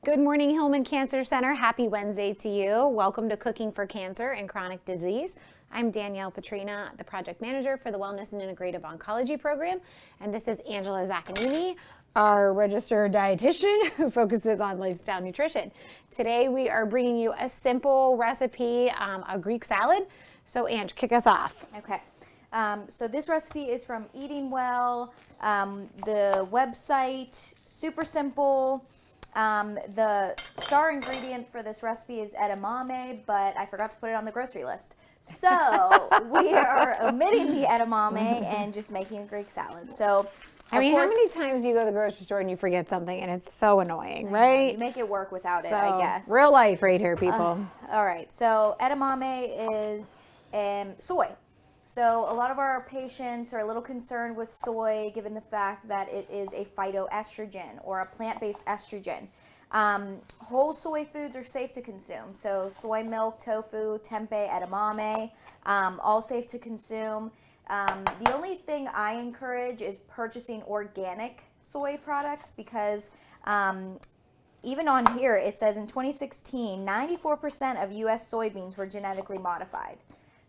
Good morning, Hillman Cancer Center. Happy Wednesday to you. Welcome to Cooking for Cancer and Chronic Disease. I'm Danielle Petrina, the project manager for the Wellness and Integrative Oncology program. And this is Angela Zaccanini, our registered dietitian who focuses on lifestyle nutrition. Today we are bringing you a simple recipe, a Greek salad. So Ange, kick us off. Okay. So this recipe is from Eating Well. The website, super simple. The star ingredient for this recipe is edamame, but I forgot to put it on the grocery list. So we are omitting the edamame and just making a Greek salad. So I mean, how many times do you go to the grocery store and you forget something and it's so annoying, right? You make it work without it, I guess. Real life right here, people. All right. So edamame is soy. So a lot of our patients are a little concerned with soy given the fact that it is a phytoestrogen or a plant-based estrogen. Whole soy foods are safe to consume. So soy milk, tofu, tempeh, edamame, all safe to consume. The only thing I encourage is purchasing organic soy products because even on here it says in 2016, 94% of U.S. soybeans were genetically modified.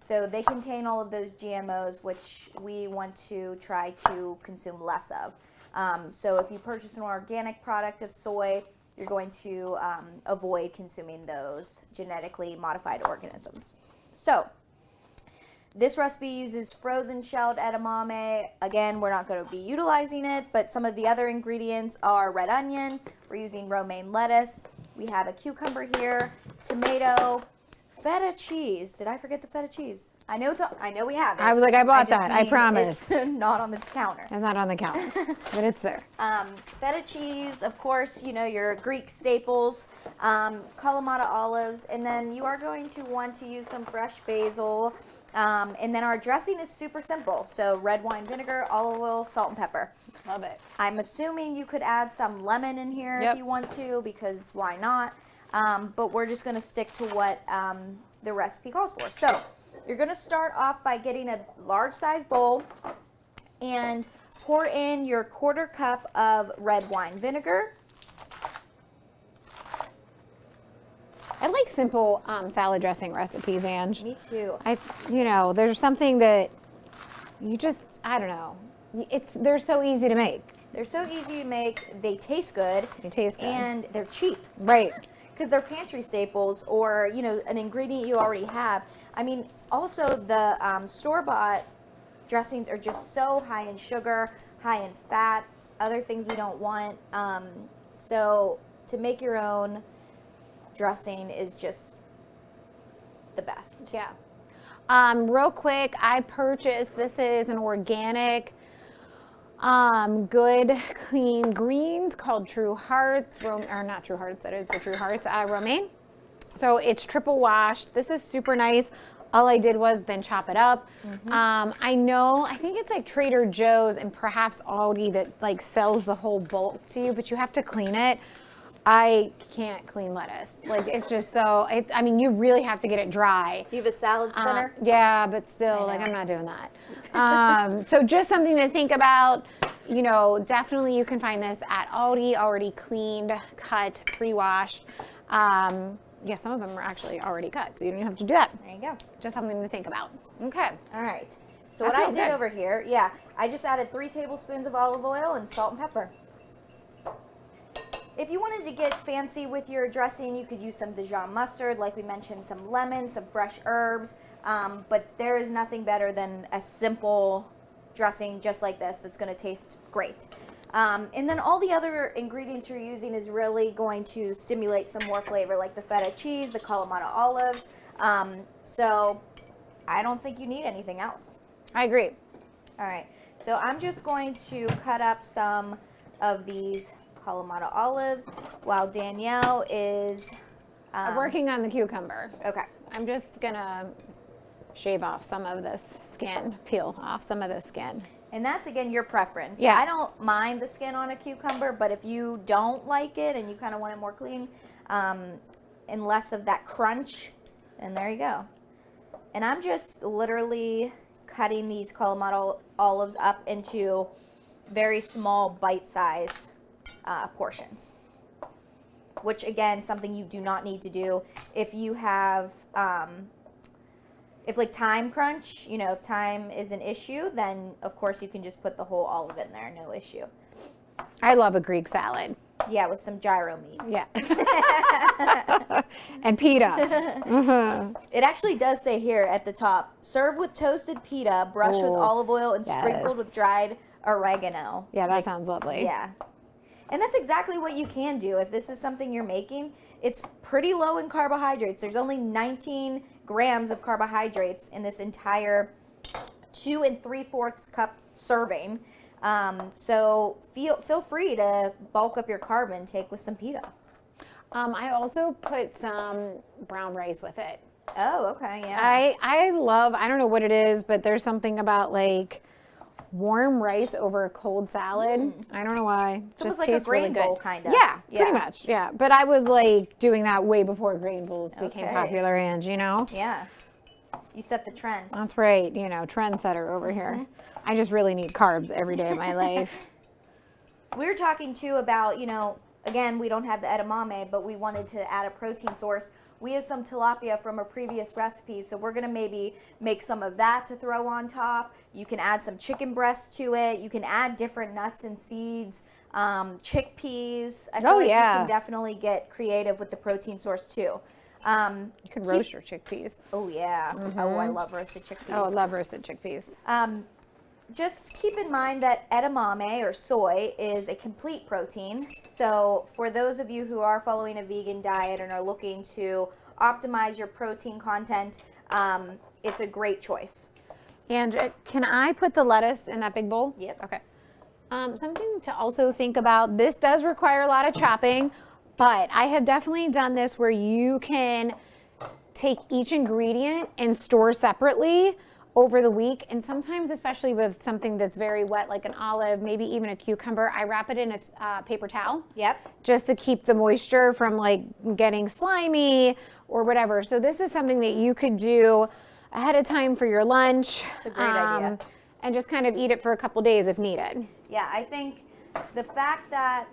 So they contain all of those GMOs, which we want to try to consume less of. So if you purchase an organic product of soy, you're going to avoid consuming those genetically modified organisms. So this recipe uses frozen shelled edamame. Again, we're not going to be utilizing it, but some of the other ingredients are red onion. We're using romaine lettuce. We have a cucumber here, tomato, feta cheese. Did I forget the feta cheese? I know we have it. I was like, I bought that. I promise. It's not on the counter. It's not on the counter, but it's there. Feta cheese, of course, you know, your Greek staples, Kalamata olives, and then you are going to want to use some fresh basil. And then our dressing is super simple. So red wine vinegar, olive oil, salt, and pepper. Love it. I'm assuming you could add some lemon in here if you want to, because why not? But we're just going to stick to what the recipe calls for. So you're going to start off by getting a large size bowl and pour in your 1/4 cup of red wine vinegar. I like simple salad dressing recipes, Ange. Me too. There's something that you just, I don't know. They're so easy to make. They're so easy to make. They taste good. And they're cheap. Right. Because they're pantry staples or, you know, an ingredient you already have. I mean, also the store-bought dressings are just so high in sugar, high in fat, other things we don't want. So to make your own dressing is just the best. Yeah. Real quick, I purchased, this is an organic, good, clean greens called True Hearts, or not True Hearts, that is the True Hearts romaine. So it's triple washed. This is super nice. All I did was then chop it up. I think it's like Trader Joe's and perhaps Aldi that like sells the whole bulk to you, but you have to clean it. I can't clean lettuce. Like it's just so, you really have to get it dry. Do you have a salad spinner? Yeah, but still, like I'm not doing that. So just something to think about. You know, definitely you can find this at Aldi, already cleaned, cut, pre-washed. Yeah, some of them are actually already cut, so you don't have to do that. There you go. Just something to think about. Okay. All right. So what I did over here, I just added 3 tablespoons of olive oil and salt and pepper. If you wanted to get fancy with your dressing, you could use some Dijon mustard, like we mentioned, some lemon, some fresh herbs, but there is nothing better than a simple dressing just like this that's going to taste great. And then all the other ingredients you're using is really going to stimulate some more flavor, like the feta cheese, the Kalamata olives. So I don't think you need anything else. I agree. All right, so I'm just going to cut up some of these Kalamata olives while Danielle is working on the cucumber. Okay. I'm just gonna shave off some of this skin, peel off some of the skin. And that's, again, your preference. Yeah. I don't mind the skin on a cucumber, but if you don't like it and you kind of want it more clean and less of that crunch, then there you go. And I'm just literally cutting these Kalamata olives up into very small bite-size portions. which again, something you do not need to do. If you have, if like time crunch, you know, if time is an issue, then of course you can just put the whole olive in there, no issue. I love a Greek salad. Yeah, with some gyro meat. Yeah. And pita. It actually does say here at the top, serve with toasted pita, brushed with Ooh, olive oil and sprinkled yes. with dried oregano. Yeah, that sounds lovely. Yeah. And that's exactly what you can do. If this is something you're making, it's pretty low in carbohydrates. There's only 19 grams of carbohydrates in this entire 2 3/4 cup serving. So feel free to bulk up your carb intake with some pita. I also put some brown rice with it. Oh, okay, yeah. I love, I don't know what it is, but there's something about like warm rice over a cold salad. I don't know why. It's almost like a grain bowl kind of. Yeah, pretty much. Yeah, but I was like doing that way before grain bowls became Okay. popular, and you know. Yeah. You set the trend. That's right. You know, trendsetter over here. I just really need carbs every day of my life. We were talking too about, you know, again, we don't have the edamame, but we wanted to add a protein source. We have some tilapia from a previous recipe, so we're going to maybe make some of that to throw on top. You can add some chicken breast to it. You can add different nuts and seeds, chickpeas. I feel like you can definitely get creative with the protein source too. You can roast your chickpeas. Oh, yeah. Oh, I love roasted chickpeas. Oh, I love roasted chickpeas. Just keep in mind that edamame or soy is a complete protein. So for those of you who are following a vegan diet and are looking to optimize your protein content, it's a great choice. And can I put the lettuce in that big bowl? Yep. Okay. Something to also think about, this does require a lot of chopping, but I have definitely done this where you can take each ingredient and store separately over the week, and sometimes, especially with something that's very wet like an olive, maybe even a cucumber, I wrap it in a paper towel. Yep. Just to keep the moisture from like getting slimy or whatever. So this is something that you could do ahead of time for your lunch. It's a great idea. And just kind of eat it for a couple days if needed. Yeah, I think the fact that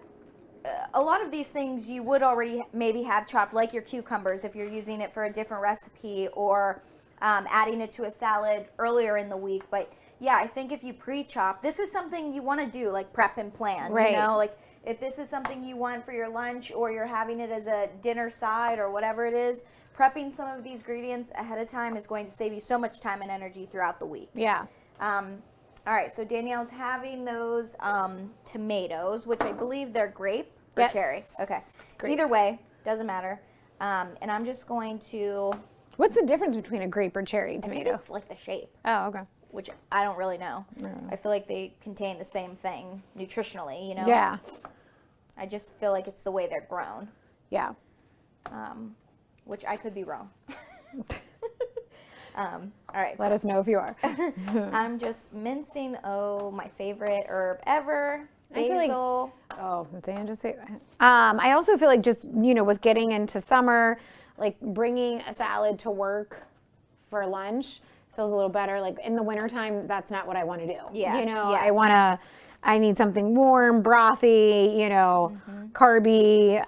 a lot of these things you would already maybe have chopped, like your cucumbers if you're using it for a different recipe, or adding it to a salad earlier in the week. But yeah, I think if you pre-chop, this is something you want to do, like prep and plan. Right. You know, like if this is something you want for your lunch or you're having it as a dinner side or whatever it is, prepping some of these ingredients ahead of time is going to save you so much time and energy throughout the week. Yeah. All right, so Danielle's having those tomatoes, which I believe they're grape or Yes. cherry. Okay. Grape. Either way, doesn't matter. And I'm just going to... What's the difference between a grape or cherry I think tomato? it's like the shape, Oh, okay. which I don't really know. I feel like they contain the same thing nutritionally, you know? Yeah. I just feel like it's the way they're grown, Yeah. which I could be wrong. All right. Let us know if you are. I'm just mincing, my favorite herb ever, I feel like- basil. Oh, it's Angela's favorite. I also feel like just, you know, with getting into summer, like bringing a salad to work for lunch feels a little better. Like in the wintertime, that's not what I want to do. Yeah, You know, yeah. I need something warm, brothy, you know, carby.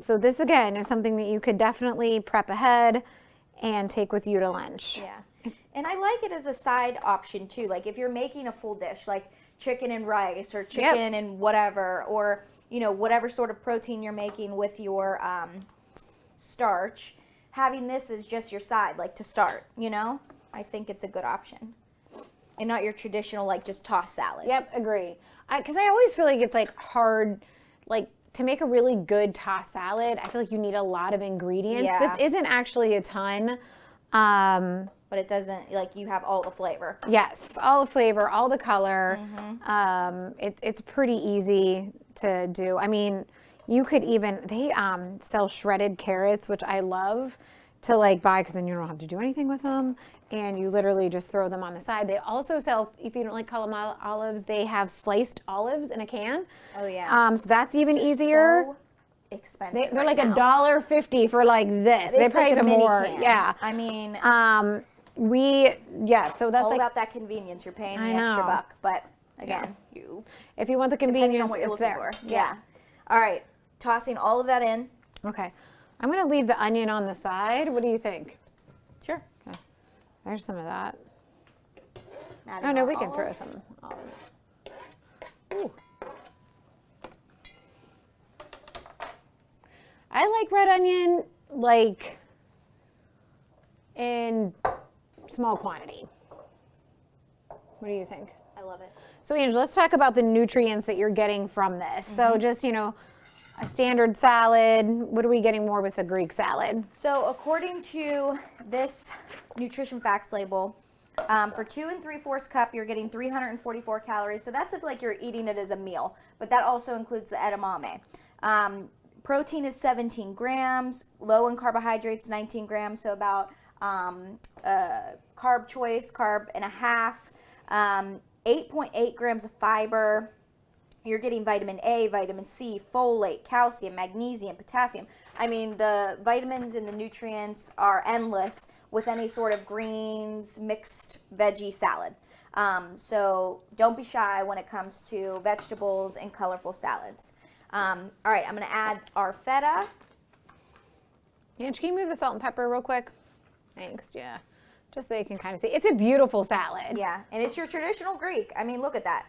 So this again is something that you could definitely prep ahead and take with you to lunch. Yeah. And I like it as a side option too. Like if you're making a full dish, like chicken and rice or chicken and whatever, or, you know, whatever sort of protein you're making with your starch, having this as just your side, like to start, you know, I think it's a good option. And not your traditional, like just toss salad. Yep, agree. Because I always feel like it's like hard, like to make a really good tossed salad, I feel like you need a lot of ingredients. Yeah. This isn't actually a ton. But it doesn't, like you have all the flavor. Yes, all the flavor, all the color. It's pretty easy to do. I mean, you could even, they sell shredded carrots, which I love to like buy because then you don't have to do anything with them. And you literally just throw them on the side. They also sell, if you don't like calamari olives, they have sliced olives in a can. Oh yeah. So that's even They're easier. so expensive. They're right like now. $1.50 for like this. They're It's probably like a even mini more. can. Yeah. I mean, So that's all like, about that convenience. You're paying the I extra know. buck, but again, you if you want the depending convenience, on what you're it's looking there. for. Yeah. All right, tossing all of that in. Okay. I'm going to leave the onion on the side. What do you think? Sure. Okay. There's some of that. Add Oh, in no, our we can throw olives. some olives. Ooh. I like red onion, like, in small quantity. What do you think? I love it. So, Angela, let's talk about the nutrients that you're getting from this. So, just, a standard salad. What are we getting more with the Greek salad? So according to this nutrition facts label, for 2 3/4 cup, you're getting 344 calories. So that's if like you're eating it as a meal, but that also includes the edamame. Protein is 17 grams, low in carbohydrates, 19 grams. So about carb choice, carb and a half, 8.8 grams of fiber. You're getting vitamin A, vitamin C, folate, calcium, magnesium, potassium. I mean, the vitamins and the nutrients are endless with any sort of greens, mixed veggie salad. So don't be shy when it comes to vegetables and colorful salads. All right, I'm going to add our feta. Ange, can you move the salt and pepper real quick? Thanks, yeah. Just so you can kind of see. It's a beautiful salad. Yeah, and it's your traditional Greek. I mean, look at that.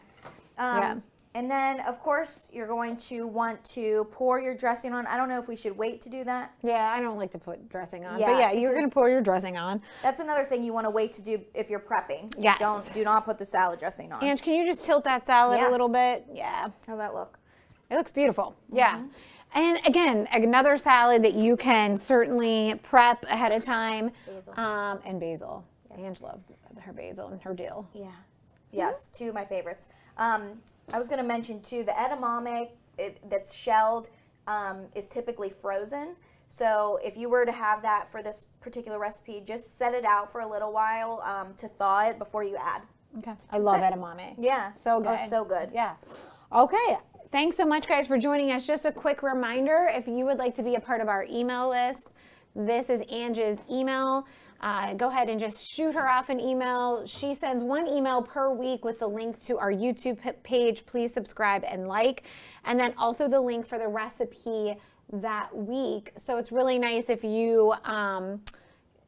Yeah. And then, of course, you're going to want to pour your dressing on. I don't know if we should wait to do that. Yeah, I don't like to put dressing on. Yeah, but yeah, you're going to because- pour your dressing on. That's another thing you want to wait to do if you're prepping. Yes. Do not put the salad dressing on. Ange, can you just tilt that salad Yeah. a little bit? Yeah. How'd that look? It looks beautiful. Yeah. And again, another salad that you can certainly prep ahead of time. Basil. And basil. Ange loves her basil and her dill. Yeah. Yes, two of my favorites. I was going to mention too, the edamame that's shelled is typically frozen. So if you were to have that for this particular recipe, just set it out for a little while to thaw it before you add. Okay. I love edamame. Yeah. So good. Oh, it's so good. Yeah. Okay. Thanks so much, guys, for joining us. Just a quick reminder, if you would like to be a part of our email list, this is Ange's email. Go ahead and just shoot her off an email. She sends one email per week with the link to our YouTube page. Please subscribe and like. And then also the link for the recipe that week. So it's really nice if you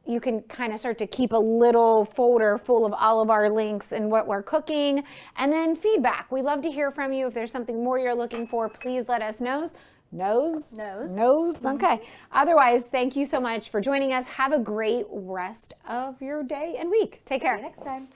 you can kind of start to keep a little folder full of all of our links and what we're cooking. And then feedback. We love to hear from you. If there's something more you're looking for, please let us know. Nose? Okay. Otherwise, thank you so much for joining us. Have a great rest of your day and week. Take care. See you next time.